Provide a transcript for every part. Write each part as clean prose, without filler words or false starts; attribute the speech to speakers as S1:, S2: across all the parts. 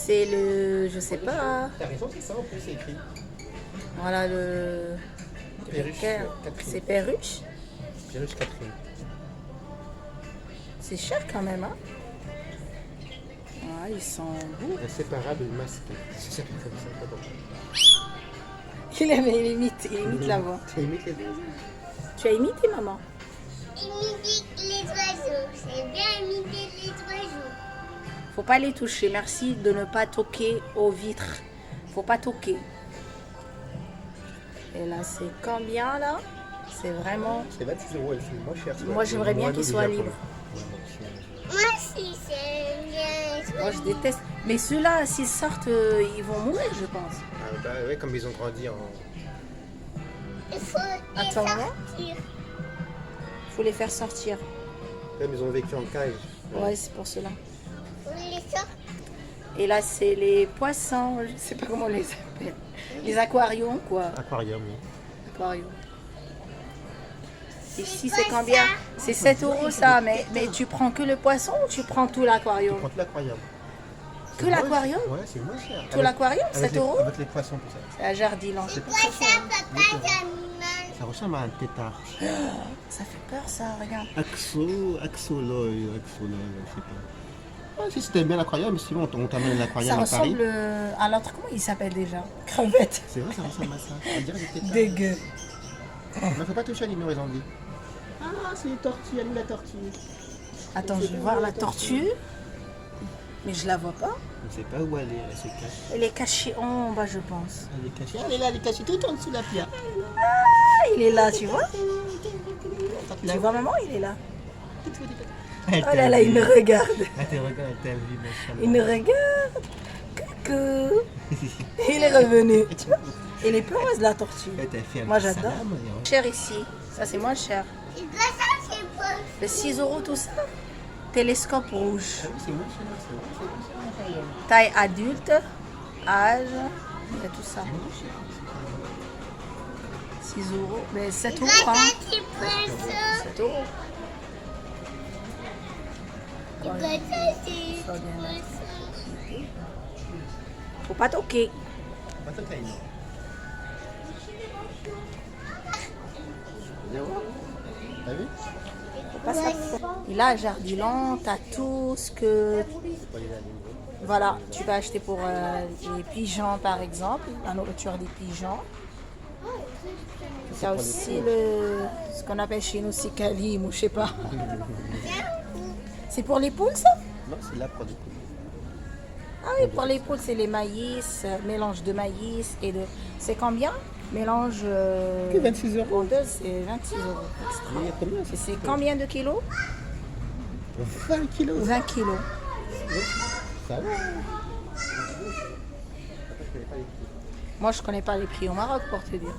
S1: c'est le... Je sais pas.
S2: T'as raison, c'est ça en plus, c'est écrit.
S1: Voilà le...
S2: Perruche Catherine.
S1: C'est perruche.
S2: Perruche Catherine.
S1: C'est cher quand même, hein. Ah, ils sont beaux.
S2: Inséparable masque. C'est ça comme ça, pas bon.
S1: Il imite la voix.
S2: Tu imites les oiseaux.
S1: Tu as imité, maman?
S3: Imiter les oiseaux. C'est bien imiter les oiseaux.
S1: Faut pas les toucher. Merci de ne pas toquer aux vitres. Faut pas toquer. Et là, c'est combien là? C'est vraiment...
S2: C'est 26 €, c'est moins cher.
S1: Moi, j'aimerais bien qu'il soit libre.
S3: Moi aussi, c'est bien.
S1: Moi, je déteste. Mais ceux-là, s'ils sortent, ils vont mourir, je pense.
S2: Ah, bah ouais, comme ils ont grandi en...
S3: Il faut les
S1: Attends,
S3: sortir.
S1: Faut les faire sortir.
S2: Comme ils ont vécu en cage.
S1: Ouais, c'est pour cela.
S3: Il faut les sortir.
S1: Et là, c'est les poissons. Je sais pas comment on les appelle. Les aquariums, quoi.
S2: Aquarium, oui.
S1: Aquarium. Ici, c'est combien? C'est 7 € ça. Mais tu prends que le poisson ou tu prends tout l'aquarium?
S2: Tu prends tout l'aquarium.
S1: Que l'aquarium?
S2: Ouais, c'est moins cher.
S1: Tout l'aquarium, 7 €?
S2: Avec les poissons, tout ça.
S1: C'est à Jardiland.
S3: C'est quoi ça, papa, d'animal?
S2: Ça ressemble à un tétard.
S1: Ça fait peur, ça, regarde.
S2: Axoloy, je sais pas. Ah, si c'était bien l'aquarium, mais sinon on t'amène l'aquarium
S1: Ça
S2: à Paris.
S1: ressemble à l'autre, comment il s'appelle déjà? Crevette.
S2: C'est vrai, ça ressemble à ça. On dirait des tétards.
S1: Dégueu.
S2: Mais faut pas toucher à l'ignorance, ils ont dit. Ah, c'est une tortue, elle la tortue.
S1: Attends, je vais voir la tortue. Mais je la vois pas.
S2: Je ne sais pas où elle est, elle se cache.
S1: Elle est cachée en bas, je pense.
S2: Elle est cachée. Elle est là, elle est cachée tout en dessous de la pierre.
S1: Ah, il est là, tu vois?
S2: Tu
S1: Tu vois, maman, il est là.
S2: Elle
S1: Oh là là, il me regarde.
S2: Elle te regarde, elle t'a vu, machallah.
S1: Il me regarde. Coucou. Il est revenu. Tu vois? Elle est peureuse, la tortue.
S2: Elle t'a fait un
S1: Moi,
S2: petit
S1: j'adore.
S2: salam, et
S1: Cher ici. Ça, c'est moins cher.
S3: C'est quoi ça, c'est pas.
S1: Le 6 € tout ça. Télescope rouge.
S2: c'est moins cher, c'est moins cher.
S1: Taille adulte. Âge. Il y a tout ça. 6 €. Mais 7 €.
S3: Quoi
S1: Hein.
S3: ça, c'est poisson?
S1: 7 €.
S3: Quoi ça, c'est
S1: Ça vient là.
S3: poisson?
S1: Faut pas toquer.
S2: Pas ta taille, non. T'as vu?
S1: Faut pas ça. Et là, à Jardiland, t'as tout ce que... Voilà, tu peux acheter pour les pigeons, par exemple, la nourriture des pigeons. Il y a aussi ce qu'on appelle chez nous cicalim ou je sais pas. C'est pour les poules, ça?
S2: Non, c'est là pour des poules.
S1: Ah oui, pour les poules, c'est les maïs, mélange de maïs et de... C'est combien? Mélange...
S2: Que 26 €.
S1: Pondeuse, c'est 26 €.
S2: Mais il y a combien
S1: Et c'est combien de kilos?
S2: 20 kilos.
S1: 20 kilos.
S2: Ça va.
S1: Moi, je connais pas les prix au Maroc, pour te dire.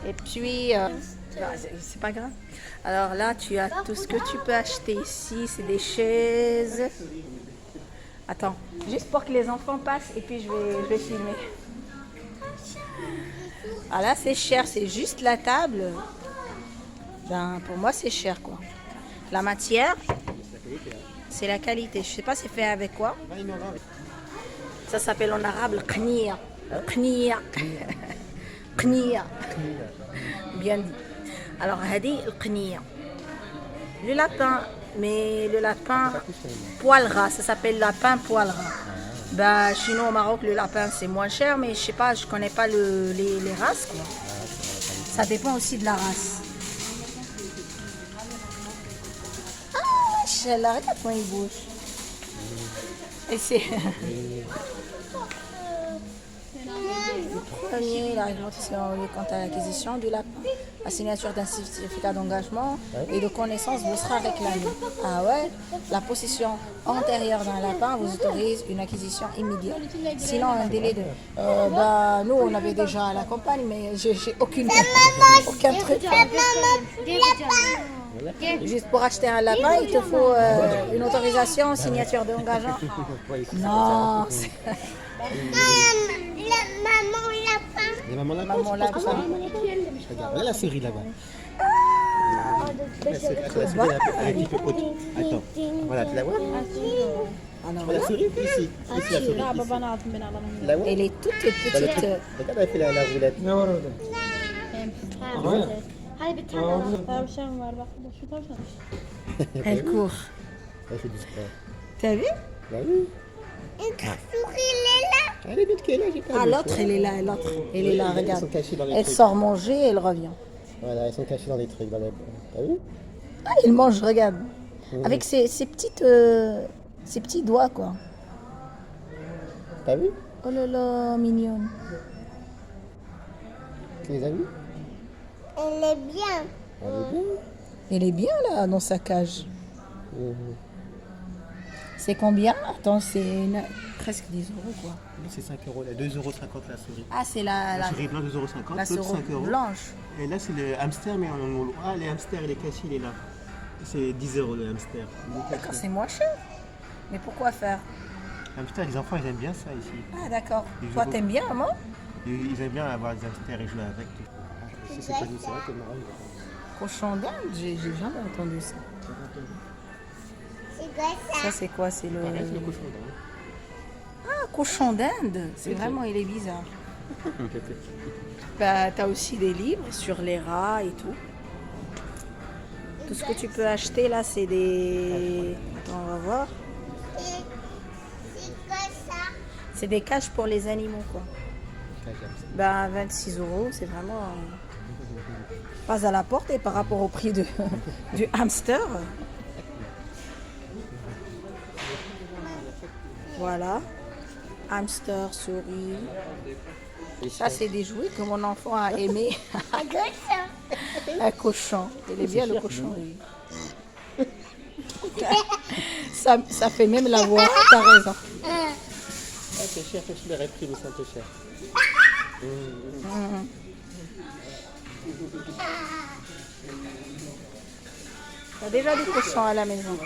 S1: Et puis, c'est pas grave. Alors là, tu as tout ce que tu peux acheter ici. C'est des chaises. Attends, juste pour que les enfants passent et puis je vais filmer. Ah là, c'est cher. C'est juste la table. Ben, pour moi, c'est cher, quoi. La matière, c'est la qualité. Je sais pas c'est fait avec quoi. Ça s'appelle en arabe le qniya. Le qniya. Qniya. Bien dit. Alors, hadi le qniya. Le lapin, mais le lapin poil ras, ça s'appelle lapin poil ras. Bah, chez nous au Maroc, le lapin c'est moins cher, mais je sais pas, je connais pas les races, quoi. Ça dépend aussi de la race. Ah, machallah, regarde comment il bouge. Et c'est... Premier, la réglementation quant à l'acquisition du lapin. La signature d'un certificat d'engagement et de connaissance vous sera réclamée. Ah ouais? La possession antérieure d'un lapin vous autorise une acquisition immédiate. Sinon, un délai de... bah, nous, on avait déjà la campagne, mais j'ai aucun truc. Juste pour acheter un lapin, il te faut une autorisation, signature d'engagement. Non, c'est...
S3: Maman lapin.
S2: Les mamans lapins,
S1: Maman
S2: tu penses que ça
S1: lapin.
S2: va? Regarde, regarde la série là-bas. La souris elle est un petit peu haute. Attends, voilà, tu la vois?
S1: Ah non,
S2: La souris, ici. Ici, la souris. Tu la vois?
S1: elle est toute
S2: Dans le
S1: petite.
S2: truc. Regarde, elle fait la roulette.
S1: Elle court.
S2: Elle fait du sport.
S1: T'as vu?
S2: Bah oui.
S3: Une souris, elle est là.
S2: Elle est vite qu'elle est là, j'ai pas
S1: Ah,
S2: vu.
S1: l'autre, elle est là, l'autre. Elle est là,
S2: Elles
S1: regarde.
S2: sont cachées dans les
S1: Elle
S2: trucs.
S1: sort manger et elle revient.
S2: Voilà, elles sont cachées dans les trucs. T'as vu?
S1: Ah, il mange, regarde. Avec ses petits doigts, quoi.
S2: T'as vu?
S1: Oh là là, mignonne.
S2: Tu les as vus?
S3: Elle est bien.
S2: Elle est bien.
S1: Elle est bien, là, dans sa cage.
S2: Mhm.
S1: C'est combien? Attends, presque 10 euros, quoi.
S2: Lui, c'est 5 euros. 2,50 € la souris.
S1: Ah, c'est
S2: La
S1: la
S2: souris blanche, 2,50 €. L'autre,
S1: souris
S2: 5 euros.
S1: blanche.
S2: Et là, c'est le hamster, mais ah, les hamsters, il est caché, il est là. C'est 10 € le hamster. Il est
S1: D'accord,
S2: caché.
S1: c'est moins cher. Mais pourquoi faire?
S2: Hamster, les enfants, ils aiment bien ça ici.
S1: Ah, d'accord.
S2: Ils
S1: Toi,
S2: jouent
S1: t'aimes bien, maman?
S2: Ils aiment bien avoir des hamsters et jouer avec. C'est pas nous, c'est vrai que marrant.
S1: Cochon d'Inde, j'ai jamais entendu ça.
S3: C'est quoi ça?
S1: Ça, c'est quoi? C'est le...
S2: Pareil, c'est le cochon d'Inde.
S1: Ah, cochon d'Inde. C'est vraiment, il est bizarre. Bah, t'as aussi des livres sur les rats et tout. Tout ce que tu peux acheter là, c'est des... Attends, on va voir.
S3: C'est quoi ça?
S1: C'est des cages pour les animaux, quoi. Bah, 26 euros, c'est vraiment pas à la porte et par rapport au prix du hamster. Voilà. Hamster, souris. Ça, c'est des jouets que mon enfant a aimé.
S3: Regarde ça.
S1: Un cochon. Il est bien le cochon. lui. Ça fait même la voix. T'as raison.
S2: Ah, c'est cher, je l'aurais pris, mais c'est un peu cher.
S1: T'as déjà des cochons à la maison.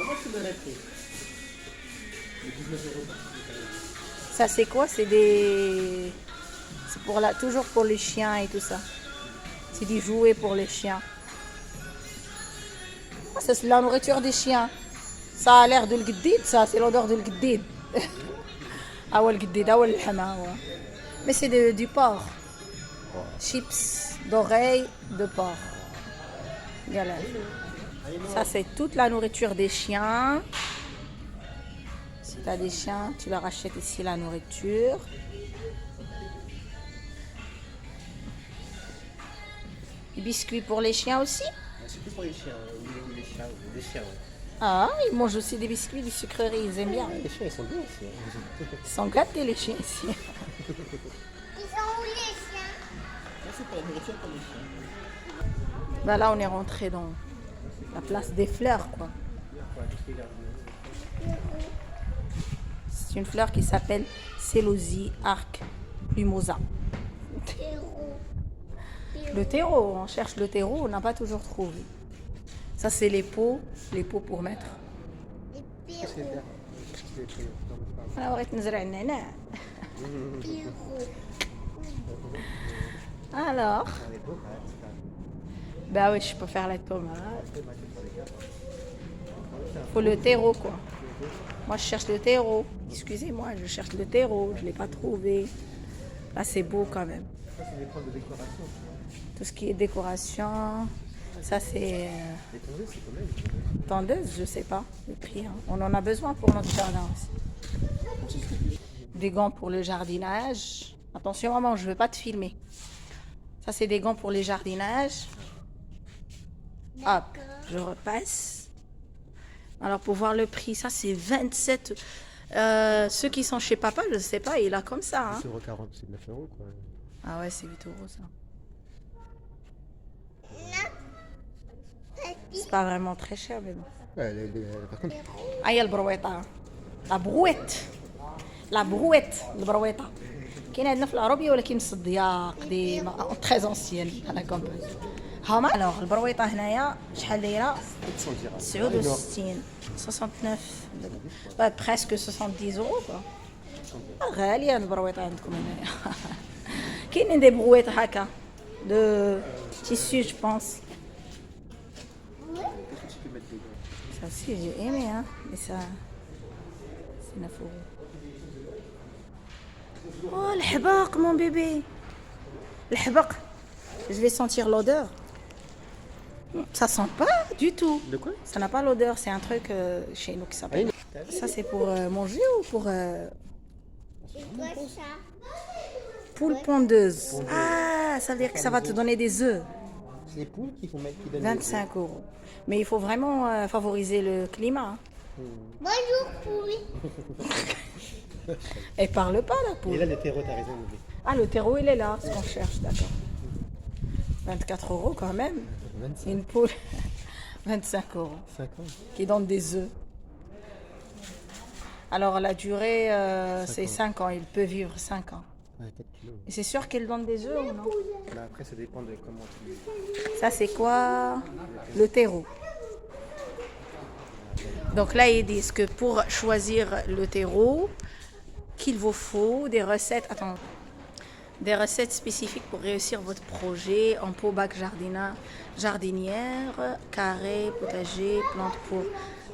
S1: Ça, c'est quoi? C'est des... C'est pour toujours pour les chiens et tout ça. C'est des jouets pour les chiens. Ah, ça, c'est la nourriture des chiens. Ça a l'air de l'gdid, ça. C'est l'odeur de l'gdid. Ah ouais, l'gdid, ah ouais, l'hama, ouais. Mais c'est du porc. Chips d'oreilles de porc. Voilà. Ça, c'est toute la nourriture des chiens. Si tu as des chiens, tu leur achètes ici la nourriture. Des biscuits pour les chiens aussi.
S2: C'est plus pour les chiens, les chiens, les chiens.
S1: Ah, ils mangent aussi des biscuits, des sucreries, ils aiment bien.
S2: Les chiens, ils sont bien aussi.
S1: Ils sont gâtés, les chiens ici.
S3: Ils sont où les chiens?
S2: C'est pour la nourriture pour les chiens.
S1: Bah là, on est rentré dans la place des fleurs, quoi. C'est une fleur qui s'appelle Célosie arc plumosa. Le terreau, on cherche le terreau, on n'a pas toujours trouvé. Ça, c'est les pots pour mettre.
S3: Les pyrrhos.
S1: أنا بغيت نزرع النعناع. Alors, bah oui, je peux faire la tomate. Faut le terreau, quoi. Moi, je cherche le terreau. Excusez-moi, je cherche le terreau. Je ne l'ai pas trouvé. Là, c'est beau quand même.
S2: Ça, c'est des plantes de décoration.
S1: Tout ce qui est décoration, ça, c'est...
S2: Les tondeuses, c'est combien?
S1: Tendeuse, je sais pas le prix. Hein. On en a besoin pour notre jardin aussi. Des gants pour le jardinage. Attention, maman, je ne veux pas te filmer. Ça, c'est des gants pour les jardinages. Hop, je repasse. Alors, pour voir le prix, ça, c'est 27. Ceux qui sont chez papa, je ne sais pas, il a comme ça. Hein.
S2: 10,40 €, c'est 9 € quoi.
S1: Ah ouais, c'est 8 euros, ça. C'est pas vraiment très cher, mais bon.
S2: Ouais, par contre,
S1: هيا البرويطة لابغويت البرويطة كاين عندنا في العربية ولكن الصدية قديمة تري انسيان على كومباز هما الوغ البرويطة هنايا شحال دايرة 69 69 بريسك 70 اورو كوا غالية البرويطة عندكم هنايا كاينين دي برويط هكا دو تيسو جو بونس Ça aussi, j'ai aimé, hein. Mais ça, c'est 9 euros. Oh, le habak, mon bébé. Le habak. Je vais sentir l'odeur. Ça sent pas du tout.
S2: De quoi?
S1: Ça n'a pas l'odeur. C'est un truc chez nous qui s'appelle. Ça, c'est pour manger ou pour
S3: C'est quoi ça?
S1: poule pondeuse? Ah, ça veut dire que ça va te donner des œufs.
S2: C'est les poules qui donnent
S1: 25 euros. Mais il faut vraiment favoriser le climat. Hein.
S3: Bonjour, poule.
S1: Elle parle pas, la
S2: Et
S1: poule.
S2: là, le terreau, t'as raison.
S1: Ah, le terreau, il est là, ce qu'on cherche, d'accord. 24 euros quand même.
S2: 25,
S1: Une poule, 25 euros,
S2: 50.
S1: qui donne des œufs. Alors, la durée, c'est 5 ans. Il peut vivre 5 ans.
S2: Ouais, 4 kilos.
S1: Et c'est sûr qu'elle donne des œufs ou non?
S2: Bah, après, ça dépend de comment tu...
S1: Ça, c'est quoi? Le terreau. Donc là, ils disent que pour choisir le terreau, qu'il vous faut des recettes. Attends. Des recettes spécifiques pour réussir votre projet en pot bac jardinière, carré, potager, plantes pour.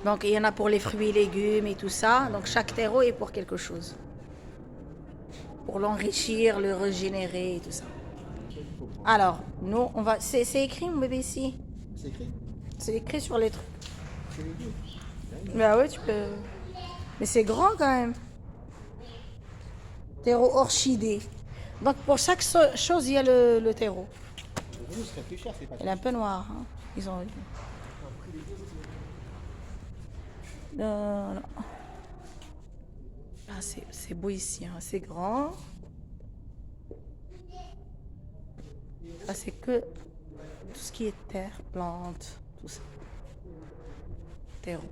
S1: Donc il y en a pour les fruits et légumes et tout ça. Donc chaque terreau est pour quelque chose. Pour l'enrichir, le régénérer et tout ça. Alors, nous, on va. C'est écrit, mon bébé, ici.
S2: C'est écrit?
S1: C'est écrit sur les trucs. Bah ouais, tu peux. Mais c'est grand quand même. Terreau orchidée. Donc pour chaque chose, il y a le terreau.
S2: Ce serait plus cher, c'est pas
S1: Il est un peu noir. Hein. Ils ont. Non. Ah, c'est beau ici. Hein. C'est grand. Ah, c'est que tout ce qui est terre, plantes, tout ça. Terreau.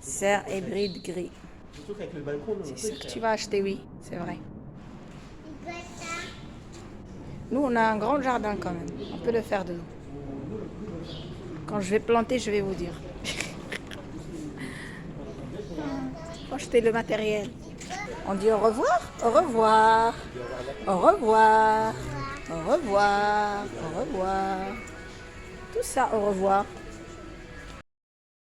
S1: Serre hybride gris.
S2: Surtout qu'avec le balcon,
S1: C'est ce que tu vas acheter, oui, c'est vrai.
S3: C'est quoi ça?
S1: Nous, on a un grand jardin quand même. On peut le faire dedans. Quand je vais planter, je vais vous dire. Faut acheter le matériel. On dit au revoir, au revoir, au revoir, au revoir, au revoir. Tout ça, au revoir.